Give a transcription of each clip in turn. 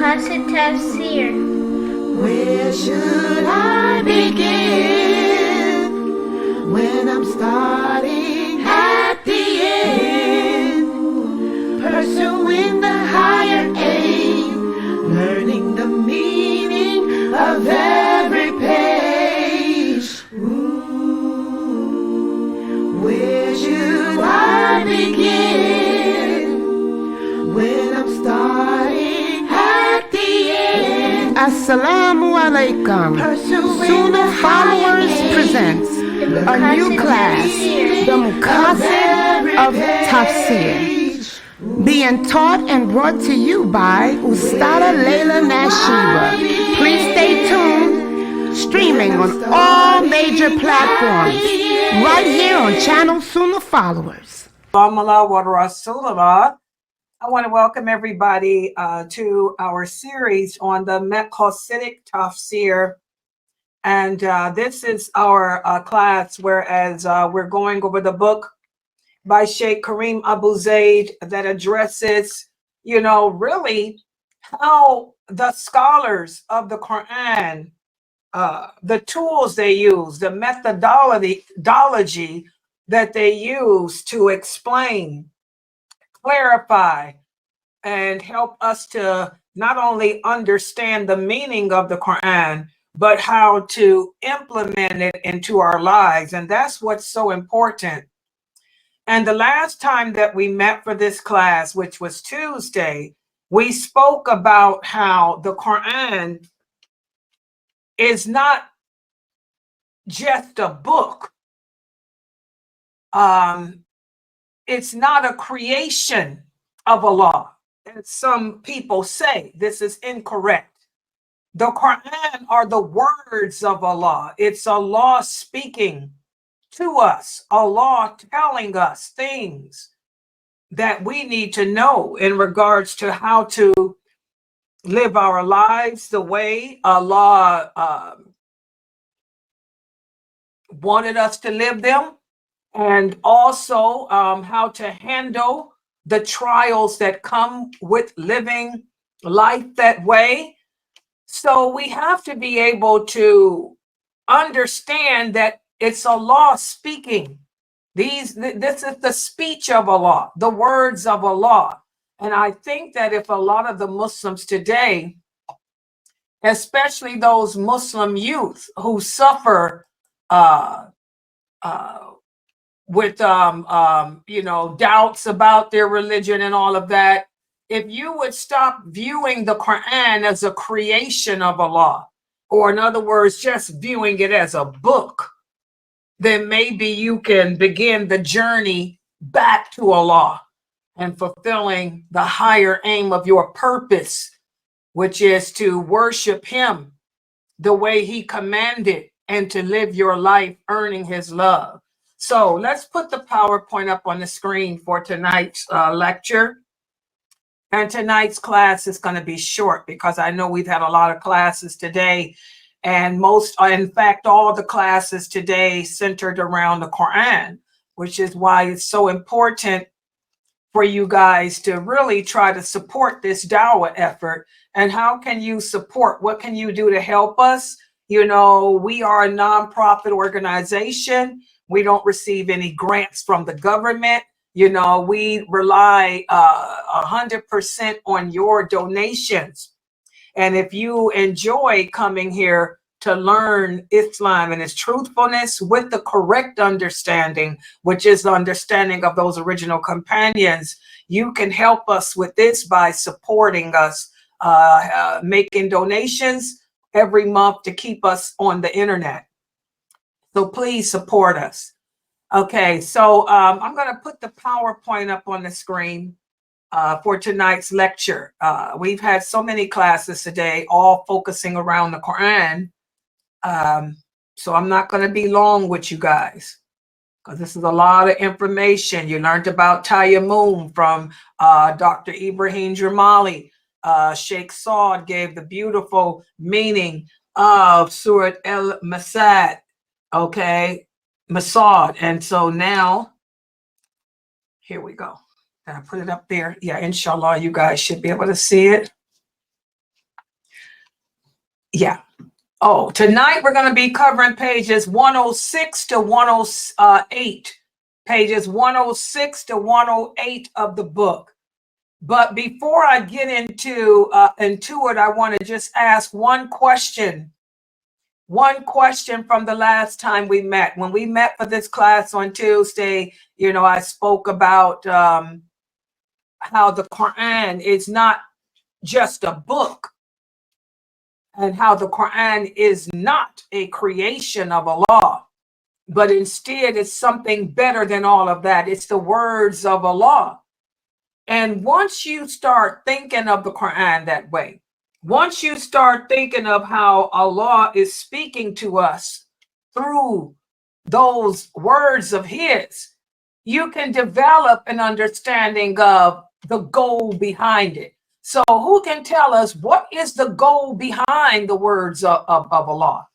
Maqasidic Tafsir. Where should I begin when I'm starting at the end? Pursuing the higher aim, learning the meaning of every page. Where should I begin when I'm starting at the end? Assalamu alaikum. Sunnahfollowers presents a new class, the Maqasidic Tafsir, being taught and brought to you by Ustada Layla Nashiba. Please stay tuned, streaming on all major platforms, right here on channel Sunnahfollowers. I want to welcome everybody to our series on the Maqasidic Tafsir. And this is our class, whereas we're going over the book by Sheikh Kareem Abu Zaid that addresses, really how the scholars of the Quran, the tools they use, the methodology that they use to explain, clarify, and help us to not only understand the meaning of the Quran, but how to implement it into our lives. And that's what's so important. And the last time that we met for this class, which was Tuesday, we spoke about how the Quran is not just a book. It's not a creation of Allah. And some people say this is incorrect. The Quran are the words of Allah. It's Allah speaking to us, Allah telling us things that we need to know in regards to how to live our lives the way Allah wanted us to live them, and also how to handle the trials that come with living life that way. So we have to be able to understand that it's Allah speaking. This is the speech of Allah, the words of Allah. And I think that if a lot of the Muslims today, especially those Muslim youth who suffer with doubts about their religion and all of that, if you would stop viewing the Quran as a creation of Allah, or in other words, just viewing it as a book, then maybe you can begin the journey back to Allah and fulfilling the higher aim of your purpose, which is to worship Him the way He commanded and to live your life earning His love. So let's put the PowerPoint up on the screen for tonight's lecture. And tonight's class is going to be short because I know we've had a lot of classes today, and in fact, all the classes today centered around the Quran, which is why it's so important for you guys to really try to support this dawah effort. And how can you support? What can you do to help us? We are a nonprofit organization. We don't receive any grants from the government. We rely 100% on your donations. And if you enjoy coming here to learn Islam and its truthfulness with the correct understanding, which is the understanding of those original companions, you can help us with this by supporting us, making donations every month to keep us on the internet. So please support us. Okay, so I'm going to put the PowerPoint up on the screen for tonight's lecture. We've had so many classes today, all focusing around the Quran. So I'm not going to be long with you guys, because this is a lot of information. You learned about Tayammum from Dr. Ibrahim Jamali. Sheikh Saud gave the beautiful meaning of Surah al-Masad. Okay, Masad. And so now, here we go. Did I put it up there? Yeah, inshallah, you guys should be able to see it. Yeah. Oh, tonight we're going to be covering pages 106 to 108. Pages 106 to 108 of the book. But before I get into it, I want to just ask one question. One question from the last time we met. When we met for this class on Tuesday, I spoke about how the Quran is not just a book, and how the Quran is not a creation of Allah, but instead it's something better than all of that. It's the words of Allah. And once you start thinking of the Quran that way, once you start thinking of how Allah is speaking to us through those words of His, you can develop an understanding of the goal behind it. So who can tell us what is the goal behind the words of Allah?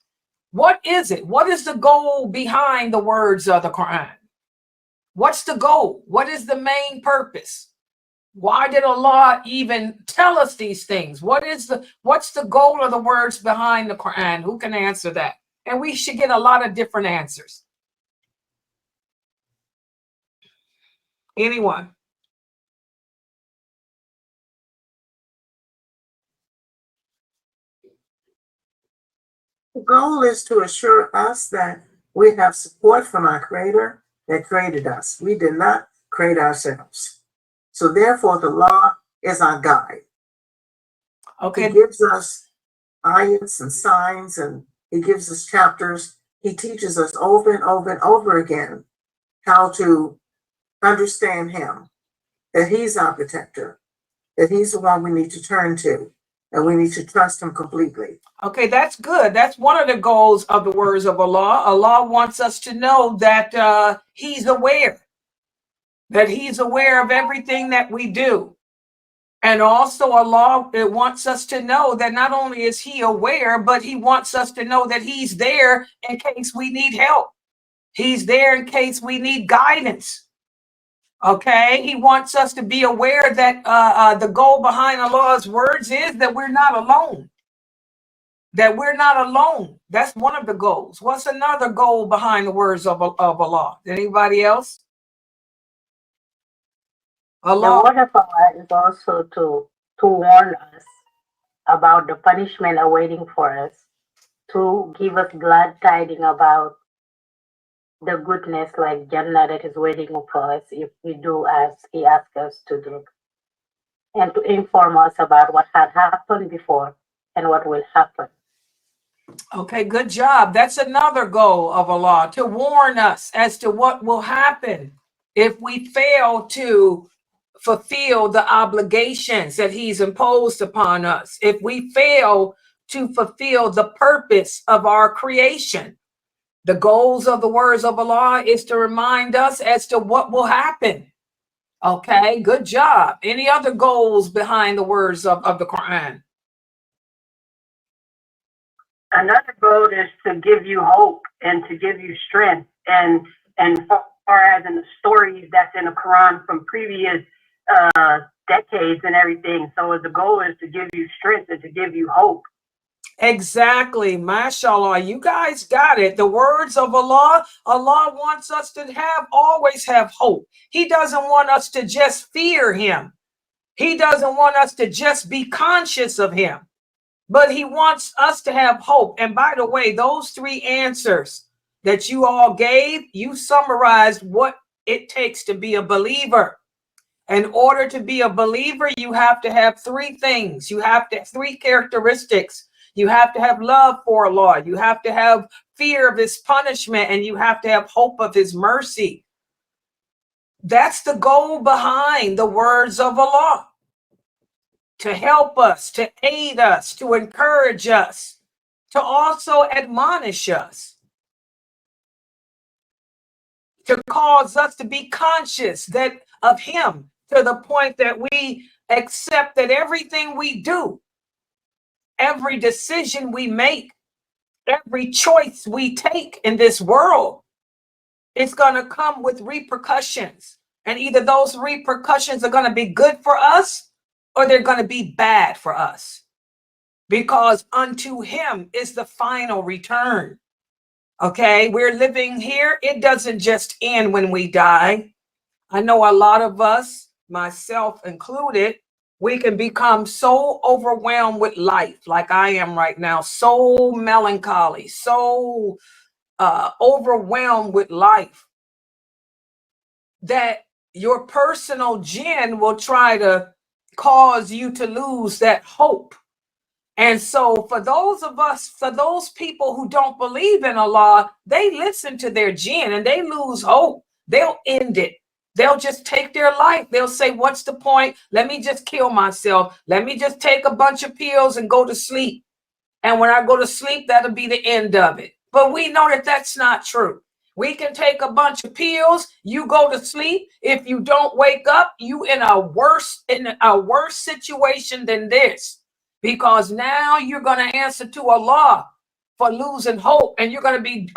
What is it? What is the goal behind the words of the Quran? What's the goal? What is the main purpose? Why did Allah even tell us these things? What's the goal of the words behind the Quran? Who can answer that? And we should get a lot of different answers. Anyone? The goal is to assure us that we have support from our Creator that created us. We did not create ourselves. So therefore, the law is our guide. Okay. He gives us ayats and signs, and He gives us chapters. He teaches us over and over and over again how to understand Him, that He's our protector, that He's the one we need to turn to, and we need to trust Him completely. Okay, that's good. That's one of the goals of the words of Allah. Allah wants us to know that He's aware, that He's aware of everything that we do. And also Allah wants us to know that not only is He aware, but He wants us to know that He's there in case we need help. He's there in case we need guidance. Okay, He wants us to be aware that the goal behind Allah's words is that we're not alone. That we're not alone. That's one of the goals. What's another goal behind the words of Allah? Anybody else? Allah. The word of Allah is also to warn us about the punishment awaiting for us, to give us glad tidings about the goodness like Jannah that is waiting for us if we do as He asks us to do, and to inform us about what had happened before and what will happen. Okay, good job. That's another goal of Allah, to warn us as to what will happen if we fail to fulfill the obligations that He's imposed upon us, if we fail to fulfill the purpose of our creation. The goals of the words of Allah is to remind us as to what will happen. Okay, good job. Any other goals behind the words of the Quran? Another goal is to give you hope and to give you strength, and far as in the stories that's in the Quran from previous decades and everything. So the goal is to give you strength and to give you hope. Exactly. MashaAllah. You guys got it. The words of Allah, Allah wants us to always have hope. He doesn't want us to just fear Him. He doesn't want us to just be conscious of Him, but He wants us to have hope. And by the way, those three answers that you all gave, you summarized what it takes to be a believer. In order to be a believer, you have to have three things. You have to have three characteristics. You have to have love for Allah. You have to have fear of His punishment, and you have to have hope of His mercy. That's the goal behind the words of Allah. To help us, to aid us, to encourage us, to also admonish us, to cause us to be conscious of Him, to the point that we accept that everything we do, every decision we make, every choice we take in this world, it's going to come with repercussions. And either those repercussions are going to be good for us, or they're going to be bad for us. because unto him is the final return. Okay, we're living here. It doesn't just end when we die. I know a lot of us, myself included, we can become so overwhelmed with life, like I am right now, so melancholy, so overwhelmed with life, that your personal jinn will try to cause you to lose that hope. And so for those people who don't believe in Allah, they listen to their jinn and they lose hope. They'll end it. They'll just take their life. They'll say, what's the point? Let me just kill myself. Let me just take a bunch of pills and go to sleep. And when I go to sleep, that'll be the end of it. But we know that that's not true. We can take a bunch of pills, you go to sleep. If you don't wake up, you in a worse situation than this. Because now you're going to answer to Allah for losing hope, and you're going to be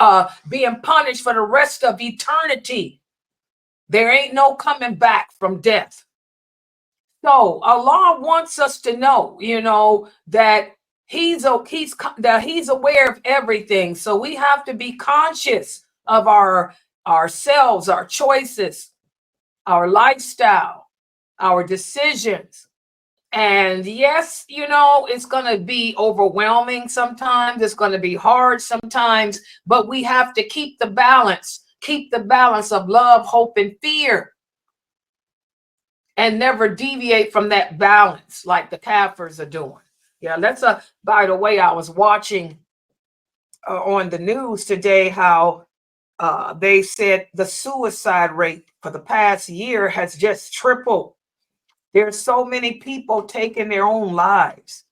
being punished for the rest of eternity. There ain't no coming back from death. So Allah wants us to know, that He's aware of everything. So we have to be conscious of ourselves, our choices, our lifestyle, our decisions. And yes, it's going to be overwhelming sometimes. It's going to be hard sometimes, but we have to keep the balance of love, hope, and fear, and never deviate from that balance like the Kafirs are doing. Yeah, by the way, I was watching on the news today how they said the suicide rate for the past year has just tripled. There's so many people taking their own lives,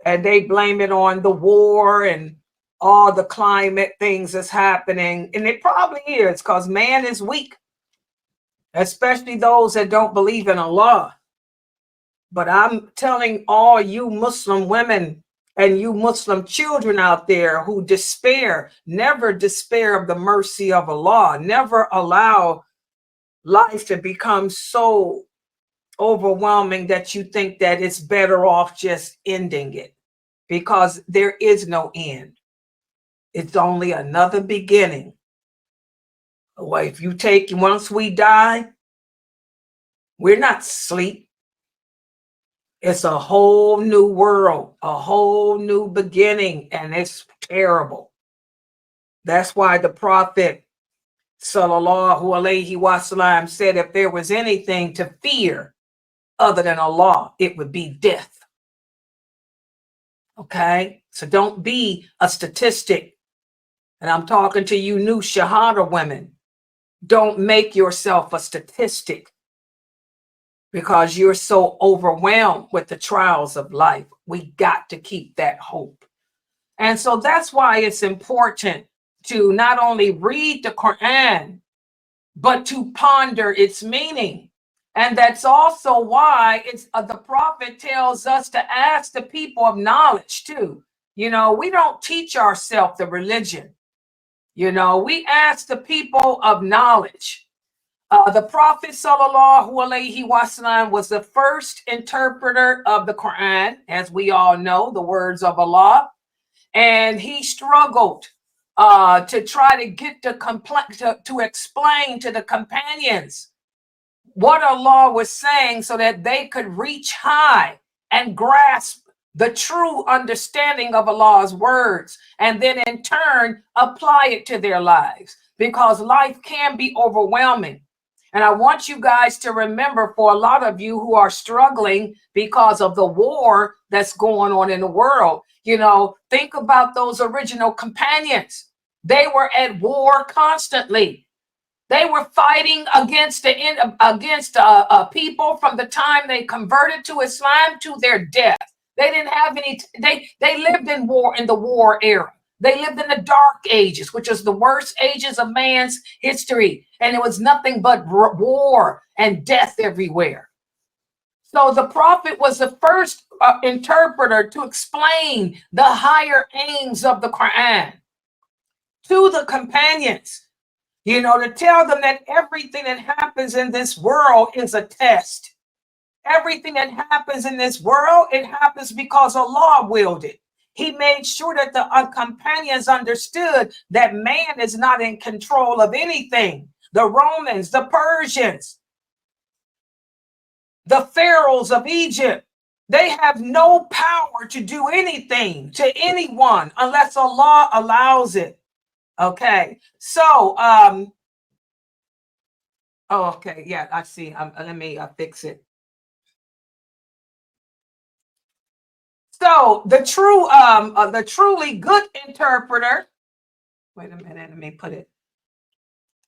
and they blame it on the war and all the climate things that's happening. And it probably is, because man is weak, especially those that don't believe in Allah. But I'm telling all you Muslim women and you Muslim children out there who despair, never despair of the mercy of Allah. Never allow life to become so overwhelming that you think that it's better off just ending it, because there is no end. It's only another beginning. Well, once we die, we're not asleep. It's a whole new world, a whole new beginning, and it's terrible. That's why the Prophet sallallahu alaihi wasallam said, if there was anything to fear other than Allah, it would be death. Okay, so don't be a statistic. And I'm talking to you new Shahada women. Don't make yourself a statistic because you're so overwhelmed with the trials of life. We got to keep that hope. And so that's why it's important to not only read the Quran, but to ponder its meaning. And that's also why the Prophet tells us to ask the people of knowledge too. We don't teach ourselves the religion. We ask the people of knowledge. The Prophet sallallahu alaihi wasallam was the first interpreter of the Quran, as we all know, the words of Allah. And he struggled to try to get to explain to the companions what Allah was saying so that they could reach high and grasp the true understanding of Allah's words, and then in turn apply it to their lives, because life can be overwhelming. And I want you guys to remember, for a lot of you who are struggling because of the war that's going on in the world, think about those original companions. They were at war constantly. They were fighting against people from the time they converted to Islam to their death. They didn't have any. They lived in the war era. They lived in the dark ages, which is the worst ages of man's history, and it was nothing but war and death everywhere. So the Prophet was the first interpreter to explain the higher aims of the Quran to the companions. To tell them that everything that happens in this world is a test. Everything that happens in this world, it happens because Allah willed it. He made sure that the companions understood that man is not in control of anything. The Romans, the Persians, the pharaohs of Egypt, they have no power to do anything to anyone unless Allah allows it. Okay, so okay, yeah, I see. Let me fix it. So the truly good interpreter. Wait a minute, let me put it.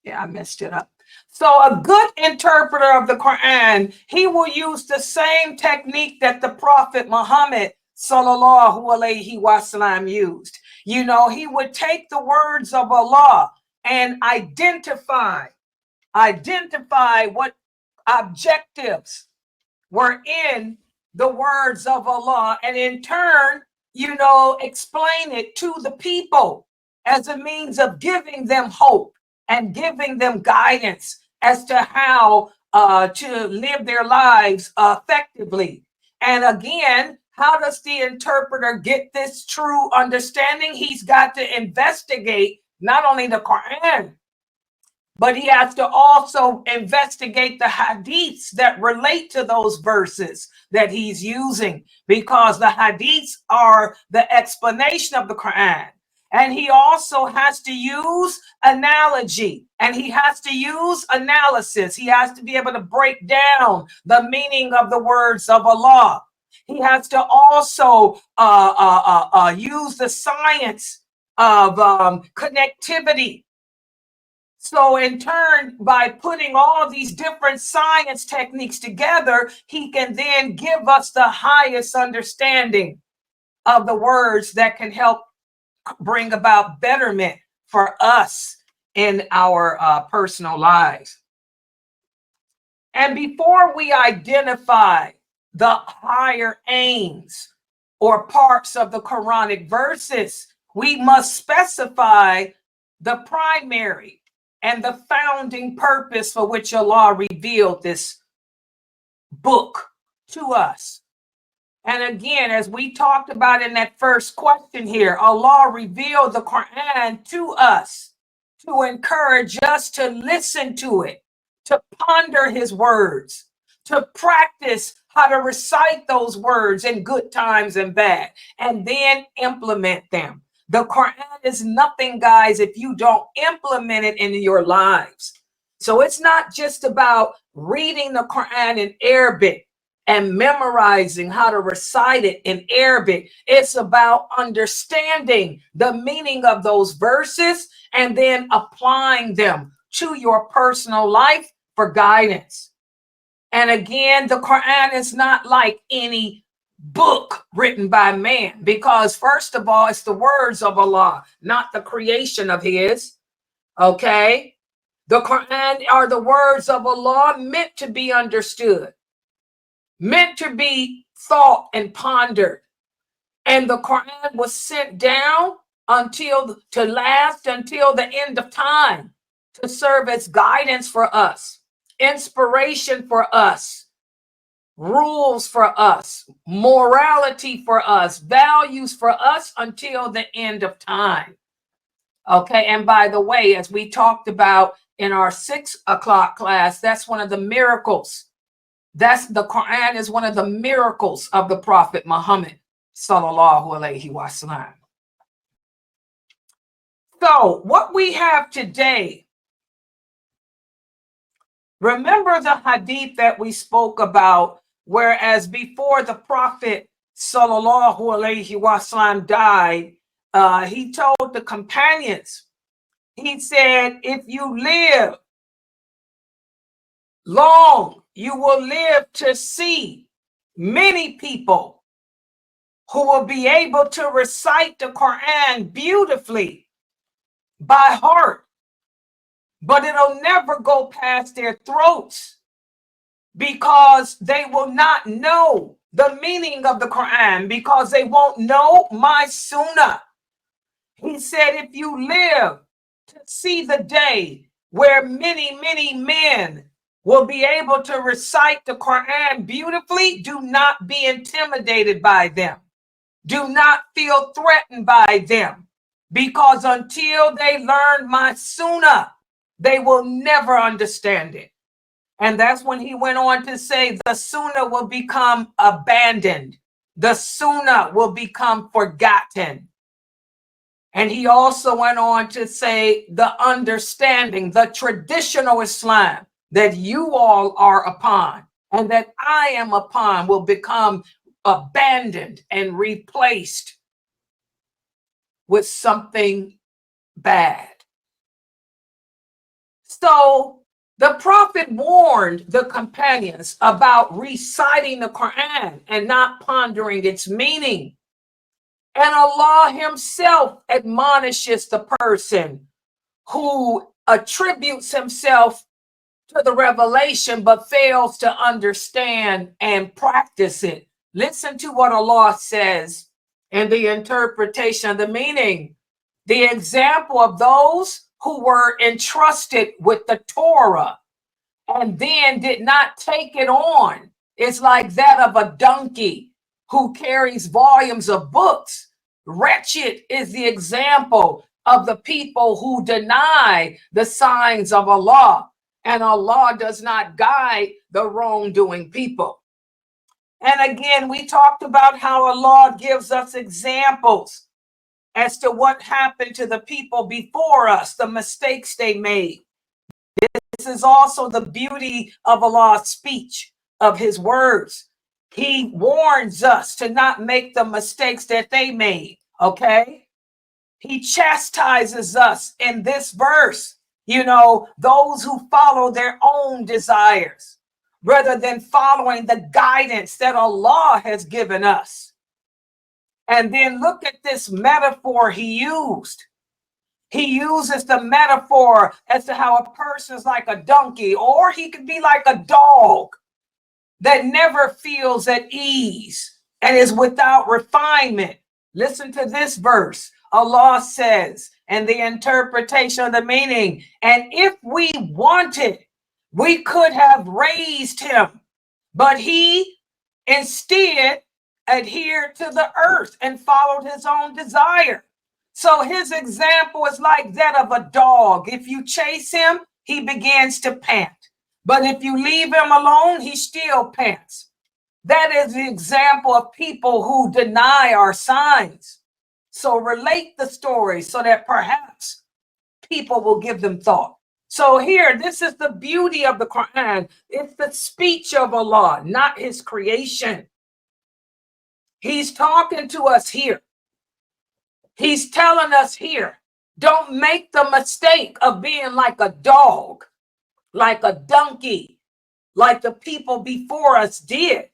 Yeah, I messed it up. So a good interpreter of the Quran, he will use the same technique that the Prophet Muhammad sallallahu alaihi wasallam used. You know, he would take the words of Allah and identify what objectives were in the words of Allah, and in turn, you know, explain it to the people as a means of giving them hope and giving them guidance as to how to live their lives effectively. And again, how does the interpreter get this true understanding? He's got to investigate not only the Quran, but he has to also investigate the hadiths that relate to those verses that he's using, because the hadiths are the explanation of the Quran. And he also has to use analogy, and he has to use analysis. He has to be able to break down the meaning of the words of Allah. He has to also use the science of connectivity. So in turn, by putting all these different science techniques together, he can then give us the highest understanding of the words that can help bring about betterment for us in our personal lives. And before we identify the higher aims or parts of the Quranic verses, we must specify the primary and the founding purpose for which Allah revealed this book to us. And again, as we talked about in that first question here, Allah revealed the Quran to us to encourage us to listen to it, to ponder his words, to practice how to recite those words in good times and bad, and then implement them. The Quran is nothing, guys, if you don't implement it in your lives. So it's not just about reading the Quran in Arabic and memorizing how to recite it in Arabic. It's about understanding the meaning of those verses and then applying them to your personal life for guidance. And again, the Quran is not like any book written by man, because first of all, it's the words of Allah, not the creation of his. Okay, the Quran are the words of Allah, meant to be understood, meant to be thought and pondered. And the Quran was sent down to last until the end of time, to serve as guidance for us, inspiration for us, rules for us, morality for us, values for us until the end of time. Okay, and by the way, as we talked about in our 6 o'clock class, that's one of the miracles. That's the Quran is one of the miracles of the Prophet Muhammad sallallahu alaihi wasallam. So what we have today, remember the hadith that we spoke about, whereas before the Prophet sallallahu alaihi wasallam died, he told the companions, he said, if you live long, you will live to see many people who will be able to recite the Quran beautifully by heart, but it'll never go past their throats, because they will not know the meaning of the Quran, because they won't know my sunnah. He said, if you live to see the day where many, many men will be able to recite the Quran beautifully, do not be intimidated by them. Do not feel threatened by them, because until they learn my Sunnah, they will never understand it. And that's when he went on to say the Sunnah will become abandoned. The Sunnah will become forgotten. And he also went on to say the understanding, the traditional Islam that you all are upon and that I am upon will become abandoned and replaced with something bad. So the Prophet warned the companions about reciting the Quran and not pondering its meaning. And Allah himself admonishes the person who attributes himself to the revelation but fails to understand and practice it. Listen to what Allah says in the interpretation of the meaning. The example of those who were entrusted with the Torah and then did not take it on is like that of a donkey who carries volumes of books. Wretched is the example of the people who deny the signs of Allah, and Allah does not guide the wrongdoing people. And again, we talked about how Allah gives us examples as to what happened to the people before us, the mistakes they made. This is also the beauty of Allah's speech, of his words. He warns us to not make the mistakes that they made, okay? He chastises us in this verse, those who follow their own desires rather than following the guidance that Allah has given us. And then look at this metaphor he used. He uses the metaphor as to how a person is like a donkey, or he could be like a dog that never feels at ease and is without refinement. Listen to this verse. Allah says, and the interpretation of the meaning, and if we wanted, we could have raised him, but he instead adhered to the earth and followed his own desire. So his example is like that of a dog. If you chase him, he begins to pant. But if you leave him alone, he still pants. That is the example of people who deny our signs. So relate the story so that perhaps people will give them thought. So here, this is the beauty of the Quran. It's the speech of Allah, not his creation. He's talking to us here. He's telling us here, don't make the mistake of being like a dog, like a donkey, like the people before us did.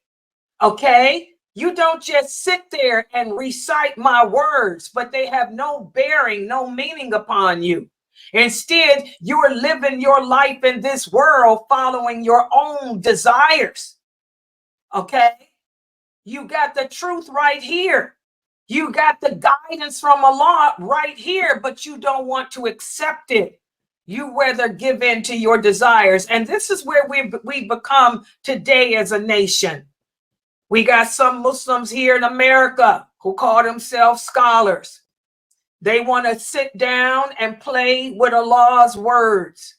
Okay? You don't just sit there and recite my words, but they have no bearing, no meaning upon you. Instead, you are living your life in this world following your own desires. Okay? You got the truth right here. You got the guidance from Allah right here, but you don't want to accept it. You rather give in to your desires. And this is where we've become today as a nation. We got some Muslims here in America who call themselves scholars. They want to sit down and play with Allah's words.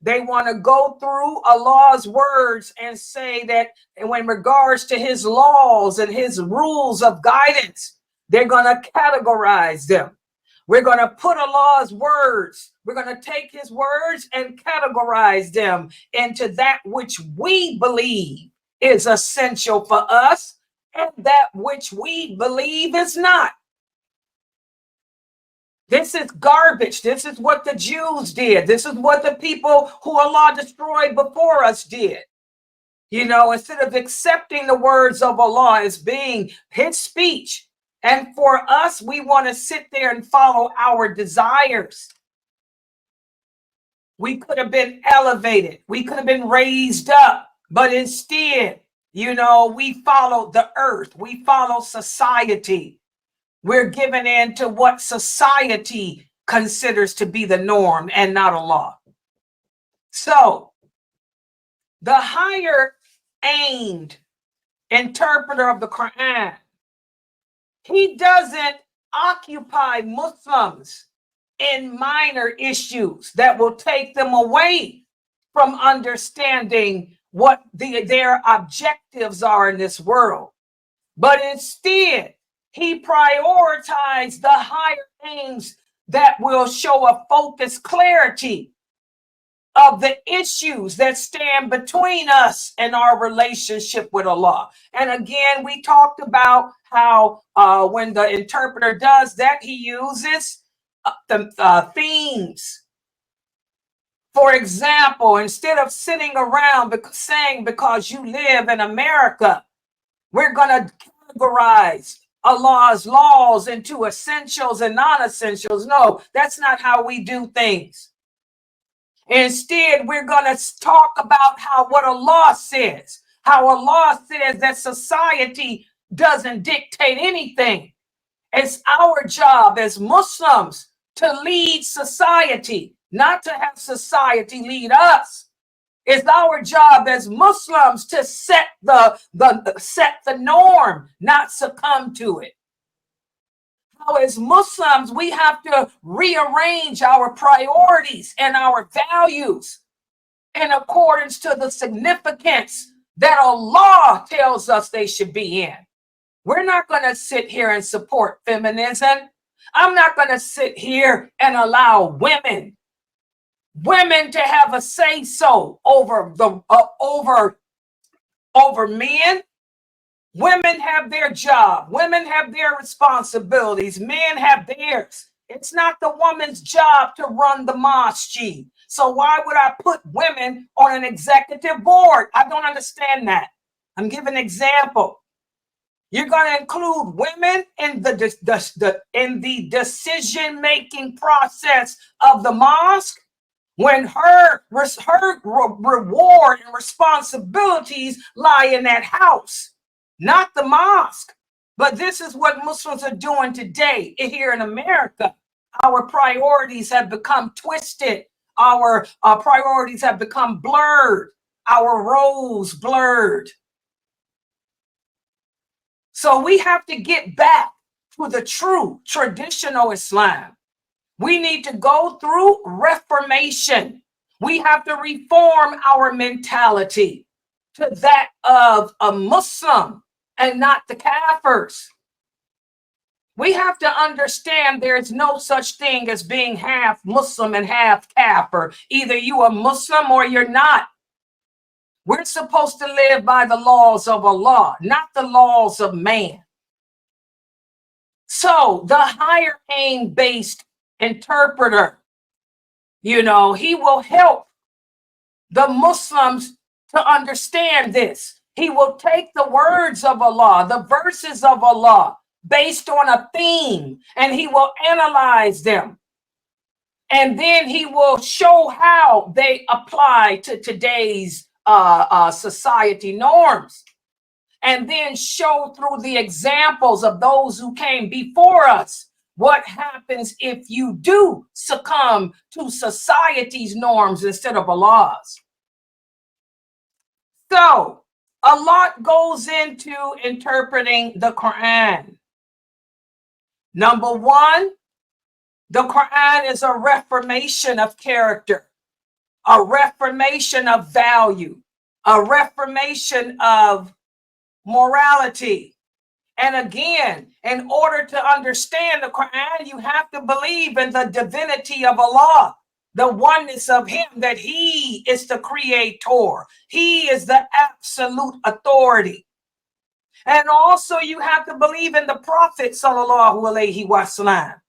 They want to go through Allah's words and say that in regards to his laws and his rules of guidance, they're going to categorize them. We're going to put Allah's words, we're going to take his words and categorize them into that which we believe is essential for us and that which we believe is not. This is garbage. This is what the Jews did. This is what the people who Allah destroyed before us did. Instead of accepting the words of Allah as being his speech, and for us, we want to sit there and follow our desires. We could have been elevated. We could have been raised up. But instead, we follow the earth. We follow society. We're given in to what society considers to be the norm and not Allah. So the higher aimed interpreter of the Quran, he doesn't occupy Muslims in minor issues that will take them away from understanding what their objectives are in this world. But instead, he prioritized the higher aims that will show a focused clarity of the issues that stand between us and our relationship with Allah. And again, we talked about how when the interpreter does that, he uses the themes. For example, instead of sitting around saying because you live in America, we're going to categorize Allah's laws into essentials and non-essentials. No, that's not how we do things. Instead, we're going to talk about what Allah says, how Allah says that society doesn't dictate anything. It's our job as Muslims to lead society, not to have society lead us. It's our job as Muslims to set the norm, not succumb to it. How as Muslims, we have to rearrange our priorities and our values in accordance to the significance that Allah tells us they should be in. We're not going to sit here and support feminism. I'm not going to sit here and allow women to have a say-so over men. Women have their job. Women have their responsibilities. Men have theirs. It's not the woman's job to run the masjid. So why would I put women on an executive board? I don't understand that. I'm giving an example. You're going to include women in the decision-making process of the mosque when her reward and responsibilities lie in that house, not the mosque. But this is what Muslims are doing today here in America. Our priorities have become twisted. Our priorities have become blurred. Our roles blurred. So we have to get back to the true traditional Islam. We need to go through reformation. We have to reform our mentality to that of a Muslim and not the Kafirs. We have to understand there's no such thing as being half Muslim and half Kafir. Either you are Muslim or you're not. We're supposed to live by the laws of Allah, not the laws of man. So the higher aim-based interpreter, he will help the Muslims to understand this. He will take the words of Allah, the verses of Allah, based on a theme, and he will analyze them. And then he will show how they apply to today's society norms, and then show through the examples of those who came before us what happens if you do succumb to society's norms instead of Allah's. So a lot goes into interpreting the Quran. Number one, the Quran is a reformation of character, a reformation of value, a reformation of morality. And again, in order to understand the Quran, you have to believe in the divinity of Allah, the oneness of him, that he is the creator. He is the absolute authority. And also you have to believe in the Prophet sallallahu alaihi wasallam,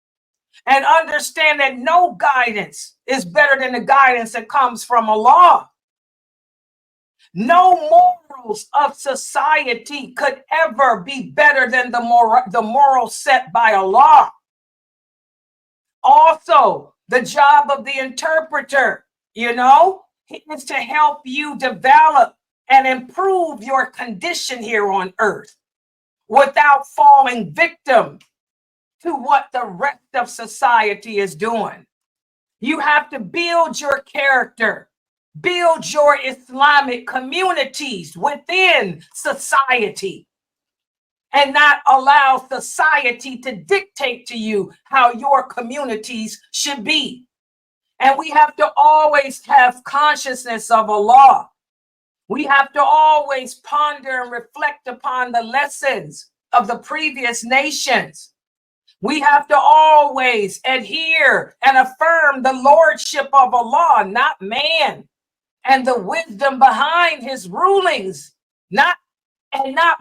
and understand that no guidance is better than the guidance that comes from Allah. No morals of society could ever be better than the morals set by Allah. Also, the job of the interpreter, is to help you develop and improve your condition here on earth without falling victim to what the rest of society is doing. You have to build your character Build your Islamic communities within society and not allow society to dictate to you how your communities should be. And we have to always have consciousness of Allah. We have to always ponder and reflect upon the lessons of the previous nations. We have to always adhere and affirm the lordship of Allah, not man, and the wisdom behind his rulings, not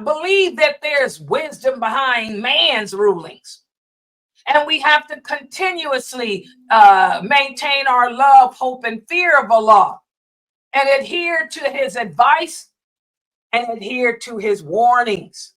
believe that there's wisdom behind man's rulings. And we have to continuously maintain our love, hope, and fear of Allah, and adhere to his advice and adhere to his warnings.